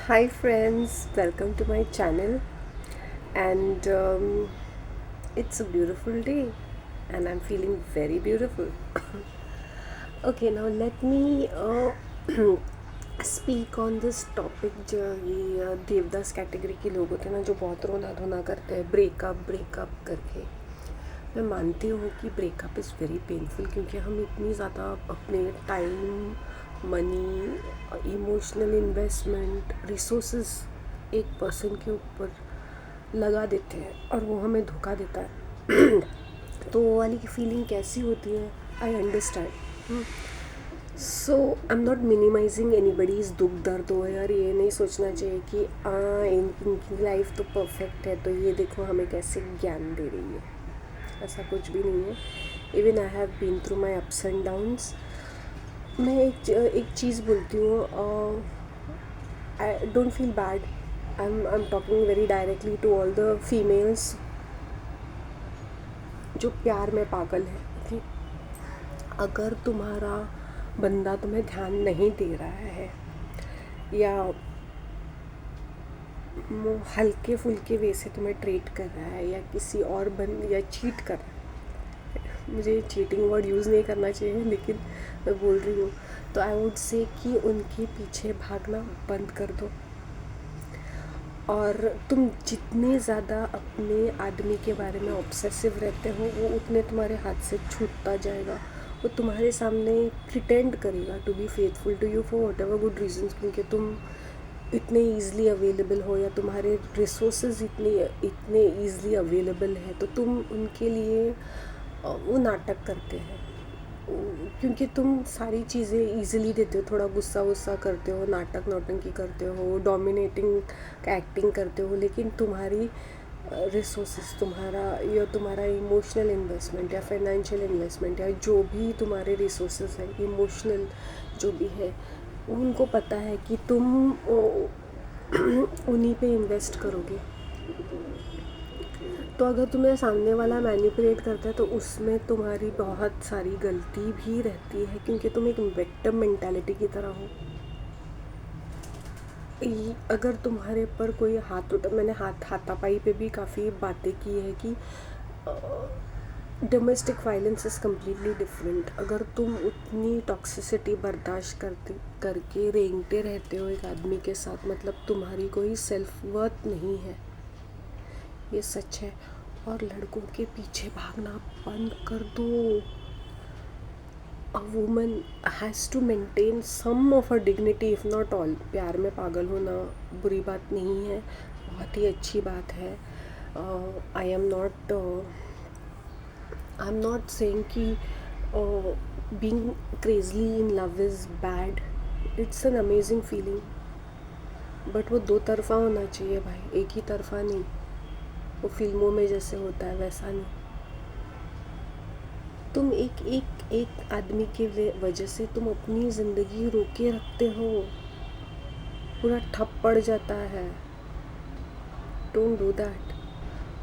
Hi friends, welcome to my channel and it's a beautiful day and I'm feeling very beautiful. Okay, now let me speak on this topic जो ये Devdas category के लोग होते हैं ना जो बहुत रोना धोना करते हैं ब्रेकअप ब्रेकअप करके। मैं मानती हूँ कि ब्रेकअप इज़ वेरी पेनफुल क्योंकि हम इतनी ज़्यादा अपने time money emotional investment resources एक पर्सन के ऊपर लगा देते हैं और वो हमें धोखा देता है। तो वो वाली की फीलिंग कैसी होती है I understand. So I am not minimizing anybody's दुख दर्द हो यार, ये नहीं सोचना चाहिए कि इनकी लाइफ तो परफेक्ट है तो ये देखो हमें कैसे ज्ञान दे रही है। ऐसा कुछ भी नहीं है। Even I have been through my ups and downs. मैं एक चीज़ बोलती हूँ, I don't feel bad. I am talking very directly to all the females जो प्यार में पागल है। ओके, अगर तुम्हारा बंदा तुम्हें ध्यान नहीं दे रहा है या हल्के फुल्के वे से तुम्हें ट्रीट कर रहा है या किसी और या चीट कर रहा है, मुझे चीटिंग वर्ड यूज़ नहीं करना चाहिए लेकिन मैं बोल रही हूँ, तो आई वुड से कि उनके पीछे भागना बंद कर दो। और तुम जितने ज़्यादा अपने आदमी के बारे में ऑब्सेसिव रहते हो वो उतने तुम्हारे हाथ से छूटता जाएगा। वो तुम्हारे सामने प्रिटेंड करेगा to be faithful to you for whatever good reasons, क्योंकि तुम इतने ईज़िली अवेलेबल हो या तुम्हारे रिसोर्सेज इतने ईज़िली अवेलेबल है तो तुम उनके लिए वो नाटक करते हैं क्योंकि तुम सारी चीज़ें ईज़िली देते हो। थोड़ा गुस्सा वुस्सा करते हो, नाटक नौटंकी करते हो, डोमिनेटिंग एक्टिंग करते हो, लेकिन तुम्हारी रिसोर्सेज तुम्हारा इमोशनल इन्वेस्टमेंट या फाइनेंशियल इन्वेस्टमेंट या जो भी तुम्हारे रिसोर्सेज हैं इमोशनल जो भी है उनको पता है कि तुम उन्हीं पे इन्वेस्ट करोगे। तो अगर तुम्हें सामने वाला मैनिपुलेट करता है तो उसमें तुम्हारी बहुत सारी गलती भी रहती है क्योंकि तुम एक विक्टिम मेंटालिटी की तरह हो। अगर तुम्हारे पर कोई हाथ उठा, मैंने हाथापाई पे भी काफ़ी बातें की है कि domestic violence is completely different. अगर तुम उतनी टॉक्सिसिटी बर्दाश्त करके रेंगते रहते हो एक आदमी के साथ, मतलब तुम्हारी कोई सेल्फ वर्थ नहीं है, ये सच है। और लड़कों के पीछे भागना बंद कर दो। A woman has to maintain some of a dignity if not all. प्यार में पागल होना बुरी बात नहीं है, बहुत ही अच्छी बात है। आई एम नॉट सेइंग कि being crazily in love is bad. It's an amazing feeling, but वो दो तरफ़ा होना चाहिए भाई, एक ही तरफ़ा नहीं। वो फिल्मों में जैसे होता है वैसा नहीं। तुम एक आदमी के वजह से तुम अपनी ज़िंदगी रोके रखते हो, पूरा ठप पड़ जाता है। Don't do that.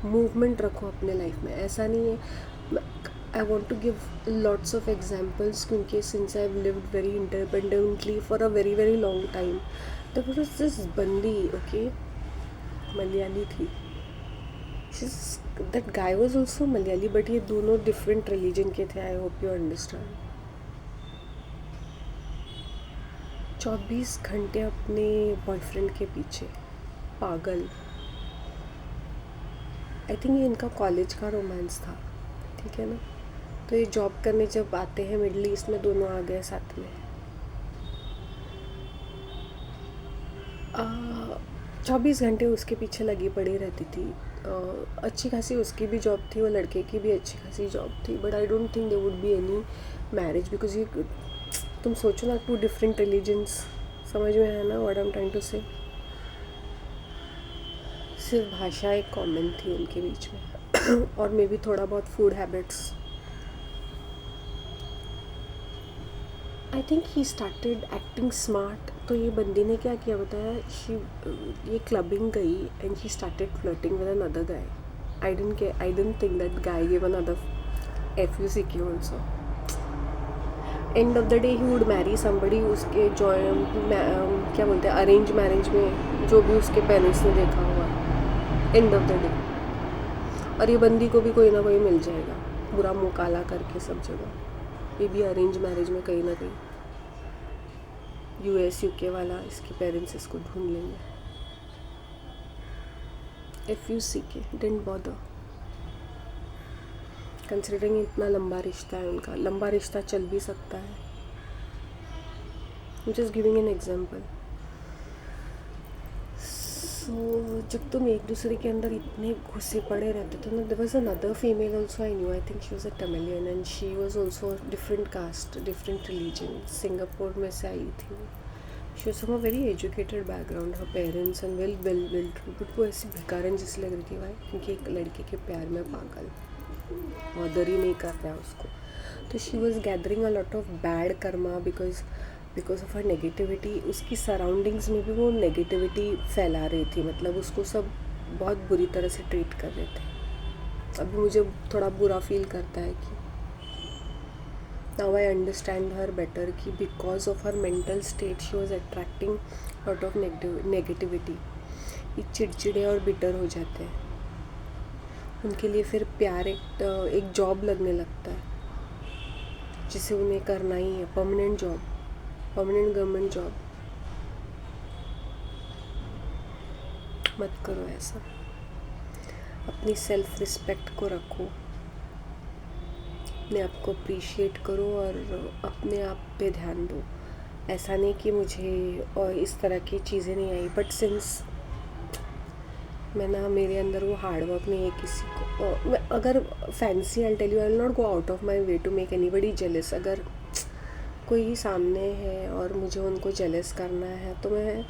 मूवमेंट रखो अपने लाइफ में। ऐसा नहीं है, I want to give lots of examples क्योंकि since I have lived very independently for a very very long time. There was this बंदी, ओके, मलयाली थी। That guy was also Malayali, but ये दोनों डिफरेंट रिलीजन के थे। I hope you understand. 24 घंटे अपने boyfriend के पीछे पागल। आई थिंक ये इनका कॉलेज का रोमांस था, ठीक है ना। तो ये जॉब करने जब आते हैं मिडल ईस्ट में, दोनों आ गए साथ में। 24 घंटे उसके पीछे लगी पड़ी रहती थी। अच्छी खासी उसकी भी जॉब थी, वो लड़के की भी अच्छी खासी जॉब थी, but I don't think there would be any marriage because ये तुम सोचो ना, 2 डिफरेंट रिलीजन्स। समझ में है ना what I am trying to say. सिर्फ भाषा एक कॉमन थी उनके बीच में और मे बी थोड़ा बहुत food habits. I think he started acting smart. तो ये बंदी ने क्या किया बताया, ये क्लबिंग गई and she started flirting with another guy. I didn't think that guy give another FUCK also. End of the day he would marry somebody, उसके क्या बोलते हैं अरेंज मैरिज में जो भी उसके पेरेंट्स ने देखा हुआ, एंड ऑफ द डे। और ये बंदी को भी कोई ना कोई मिल जाएगा बुरा मुँह काला करके सब जगह, ये भी अरेंज मैरिज में कहीं ना कहीं US UK वाला इसके पेरेंट्स इसको ढूंढ लेंगे। FUCK didn't bother कंसिडरिंग इतना लंबा रिश्ता है उनका, लंबा रिश्ता चल भी सकता है। Just giving an example. So जब तुम एक दूसरे के अंदर इतने घुसे पड़े रहते थे ना, there was another female also I knew, I think she was a Tamilian and she was also different caste different religion, Singapore में से आई थी। She was from a very educated background, her parents and well but वो ऐसी भिखारन जैसी लग रही थी भाई, क्योंकि एक लड़के के प्यार में पागल, ऑर्डर ही नहीं कर रहा है उसको। तो she was gathering a lot of bad Karma because of her negativity. उसकी सराउंडिंग्स में भी वो नेगेटिविटी फैला रही थी, मतलब उसको सब बहुत बुरी तरह से ट्रीट कर रहे थे। अभी मुझे थोड़ा बुरा फील करता है कि now I understand her better कि because of her mental state she was attracting lot of negativity. ये चिड़चिड़े और बिटर हो जाते हैं, उनके लिए फिर प्यार एक जॉब लगने लगता है जिसे उन्हें करना ही है, permanent job, permanent government job. मत करो ऐसा, अपनी सेल्फ रिस्पेक्ट को रखो, अपने आप को अप्रिशिएट करो और अपने आप पे ध्यान दो। ऐसा नहीं कि मुझे और इस तरह की चीज़ें नहीं आई, बट सिंस मेरे अंदर वो हार्ड वर्क नहीं है किसी को। अगर fancy I tell you, I will not go out of my way to make anybody jealous. अगर कोई सामने है और मुझे उनको जेलस करना है तो मैं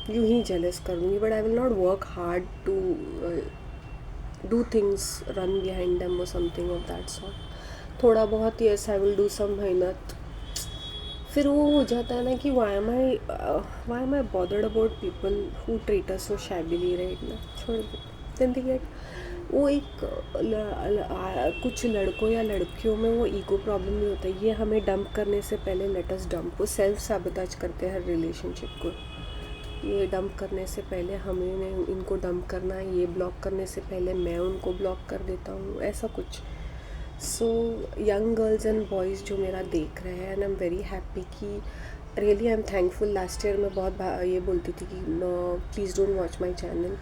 यूँ ही जेलस करूँगी, but I will not work hard to do things, run behind them और समथिंग ऑफ दैट सॉर्ट। थोड़ा बहुत yes I will do some मेहनत, फिर वो हो जाता है ना कि why am I bothered about people who treat us so shabbily right ना, छोड़ दो। then they get वो एक कुछ लड़कों या लड़कियों में वो ईगो प्रॉब्लम भी होता है, ये हमें डंप करने से पहले लेट अस डंप, वो सेल्फ सैबोटेज करते हैं हर रिलेशनशिप को। ये डंप करने से पहले हमें इनको डंप करना है, ये ब्लॉक करने से पहले मैं उनको ब्लॉक कर देता हूँ, ऐसा कुछ। So young girls and boys जो मेरा देख रहे हैं, and I am very happy कि really I am thankful. Last year मैं बहुत ये बोलती थी कि please don't watch my channel,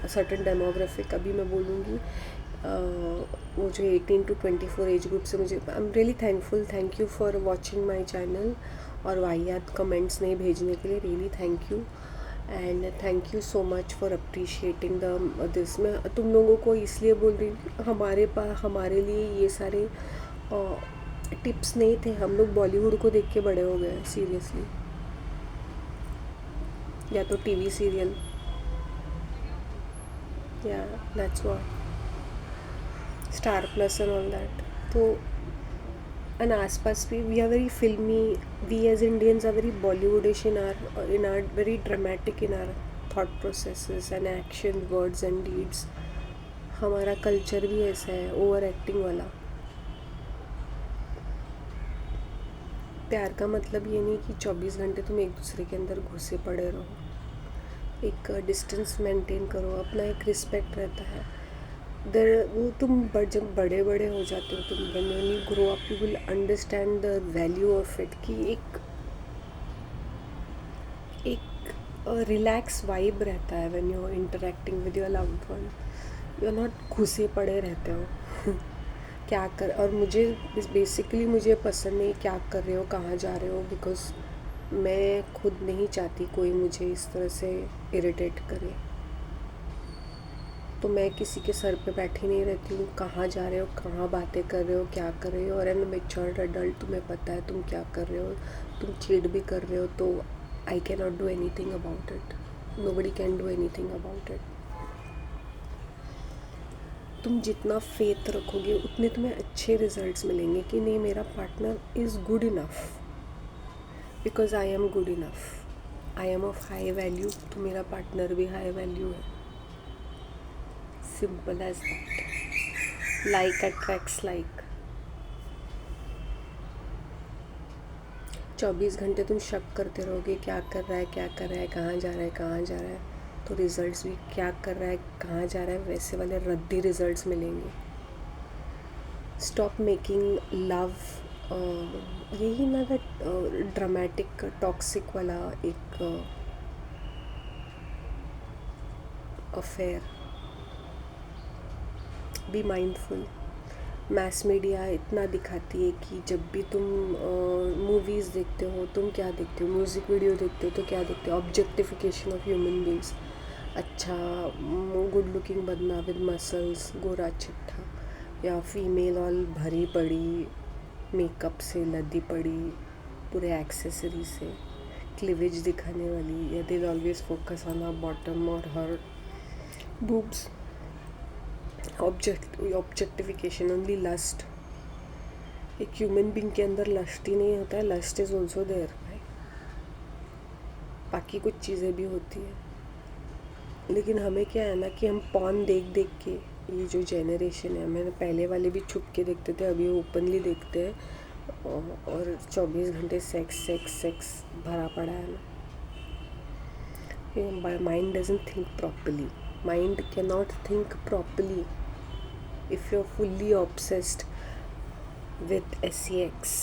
certain demographic. अभी मैं बोलूँगी वो जो 18 to 24 एज ग्रुप से मुझे, I am really thankful, thank you for watching my channel और वाहियात कमेंट्स नहीं भेजने के लिए, really thank you. And thank you so much for appreciating the this. मैं तुम लोगों को इसलिए बोल रही हूँ, हमारे लिए ये सारे टिप्स नहीं थे, हम लोग बॉलीवुड को देख के बड़े हो गए सीरियसली, या तो टीवी सीरियल, या that's what, star plus and all that. तो एंड आसपास भी we are very filmy, we as Indians are very Bollywoodish in our very dramatic in our thought processes and action words and deeds. हमारा culture भी ऐसा है, over acting वाला। प्यार का मतलब ये नहीं कि 24 घंटे तुम एक दूसरे के अंदर घुसे पड़े रहो, एक डिस्टेंस मेंटेन करो, अपना एक रिस्पेक्ट रहता है। वो तुम जब बड़े हो जाते हो, तुम when you grow up you will understand the value of it, कि एक रिलैक्स वाइब रहता है when you are interacting with your loved one, you are not घुसे पड़े रहते हो क्या कर। और मुझे बेसिकली मुझे पसंद नहीं क्या कर रहे हो, कहाँ जा रहे हो, बिकॉज मैं खुद नहीं चाहती कोई मुझे इस तरह से इरिटेट करे, तो मैं किसी के सर पे बैठी नहीं रहती हूँ। कहाँ जा रहे हो, कहाँ बातें कर रहे हो, क्या कर रहे हो, और एन मैच्योर्ड एडल्ट, तुम्हें पता है तुम क्या कर रहे हो, तुम चीट भी कर रहे हो, तो I can not do any thing about it, nobody can do any thing about it. तुम जितना फेथ रखोगे उतने तुम्हें अच्छे रिजल्ट्स मिलेंगे कि नहीं मेरा partner is good enough, because I am good enough, I am of high value, तो मेरा पार्टनर भी हाई वैल्यू है। Simple as that. Like attracts like. 24 घंटे तुम शक करते रहोगे क्या कर रहा है, क्या कर रहा है, कहाँ जा रहा है, कहाँ जा रहा है, तो रिजल्ट्स भी क्या कर रहा है, कहाँ जा रहा है, वैसे वाले रद्दी रिजल्ट्स मिलेंगे. स्टॉप मेकिंग लव यही ना दैट ड्रामेटिक टॉक्सिक वाला एक affair. Be mindful. Mess media इतना दिखाती है कि जब भी तुम मूवीज़ देखते हो, तुम क्या देखते हो, म्यूज़िक वीडियो देखते हो तो क्या देखते हो, ऑब्जेक्टिफिकेशन ऑफ ह्यूमन बींग्स. अच्छा गुड लुकिंग बंदा विद मसल्स, गोरा चिट्ठा, या फीमेल ऑल भरी पड़ी, मेकअप से लदी पड़ी, पूरे एक्सेसरी से, क्लीवेज दिखाने वाली, या they always focus on her bottom और her boobs. Objectification, only lust. एक ह्यूमन बींग के अंदर लस्ट ही नहीं होता है, लस्ट इज ऑल्सो देयर भाई. बाकी कुछ चीज़ें भी होती है, लेकिन हमें क्या है ना कि हम पॉर्न देख देख के, ये जो जेनरेशन है, मैंने पहले वाले भी छुप के देखते थे, अभी ओपनली देखते हैं और 24 घंटे सेक्स सेक्स सेक्स भरा पड़ा है ना. Mind doesn't think properly. Mind cannot think properly if you're fully obsessed with sex.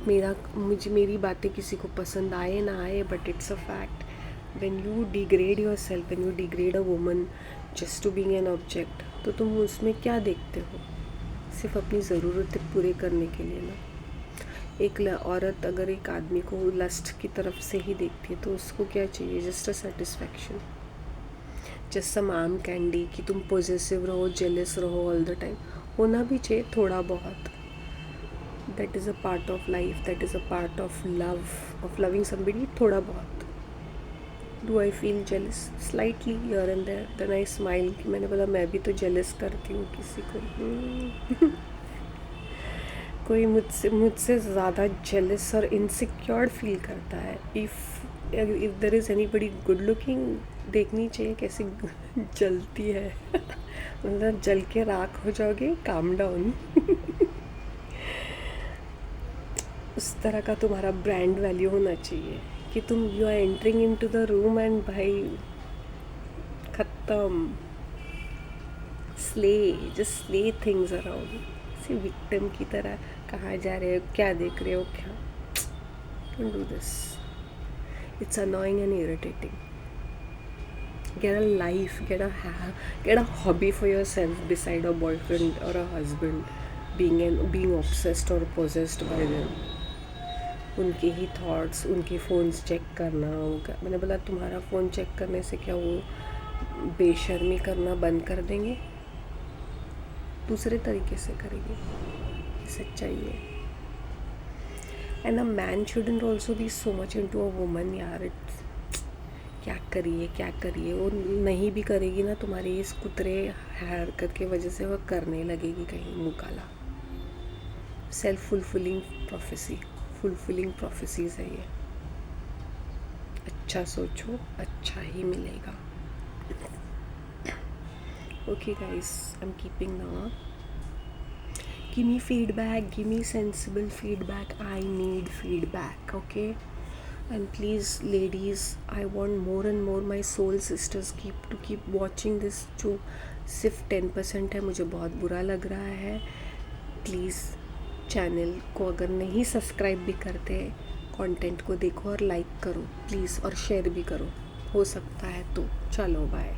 मेरी बातें किसी को पसंद आए ना आए, but it's a fact. when you degrade yourself, when you degrade a woman just to being an object, तो तुम उसमें क्या देखते हो? सिर्फ अपनी ज़रूरतें पूरे करने के लिए ना. एक औरत अगर एक आदमी को लस्ट की तरफ से ही देखती है तो उसको क्या चाहिए? Just a satisfaction, just some arm candy, कि तुम पॉजिटिव रहो, जेलस रहो ऑल द टाइम. होना भी चाहिए थोड़ा बहुत. That is a part of life, that is a part of love, of loving somebody. थोड़ा बहुत. Do I feel jealous? Slightly here and there. Then I smile कि मैंने बोला मैं भी तो जेलस करती हूँ किसी को. कोई मुझसे ज़्यादा जेलस और इनसिक्योर फील करता है. If there is anybody good looking, देखनी चाहिए कैसी जलती है. मतलब जल के राख हो जाओगे. Calm down. उस तरह का तुम्हारा ब्रांड वैल्यू होना चाहिए कि तुम you are entering into the room and भाई ख़त्म. Slay, just slay things around. See victim की तरह कहाँ जा रहे हो, क्या देख रहे हो, क्या. Don't do this. It's annoying and irritating. get a life, get a hobby for yourself beside a boyfriend or a husband being obsessed or possessed by them. उनके ही थॉट्स, उनके फ़ोन्स चेक करना. मैंने बोला तुम्हारा फ़ोन चेक करने से क्या वो बेशर्मी करना बंद कर देंगे? दूसरे तरीके से करेंगे. सच्चाई है. And a man shouldn't also be so much into a woman. यार क्या करिए. वो नहीं भी करेगी ना, तुम्हारी इस कुतरे हरकत की वजह से वो करने लगेगी कहीं मुँह काला. सेल्फ फुलफिलिंग प्रोफेसीज है ये. अच्छा सोचो, अच्छा ही मिलेगा. Okay guys, I'm keeping now. Give me feedback, give me sensible feedback. I need feedback, okay? And please ladies, I want more and more my soul sisters keep watching this. जो सिर्फ 10% है, मुझे बहुत बुरा लग रहा है. प्लीज़ चैनल को अगर नहीं सब्सक्राइब भी करते, कंटेंट को देखो और लाइक करो प्लीज़, और शेयर भी करो हो सकता है तो. चलो बाय.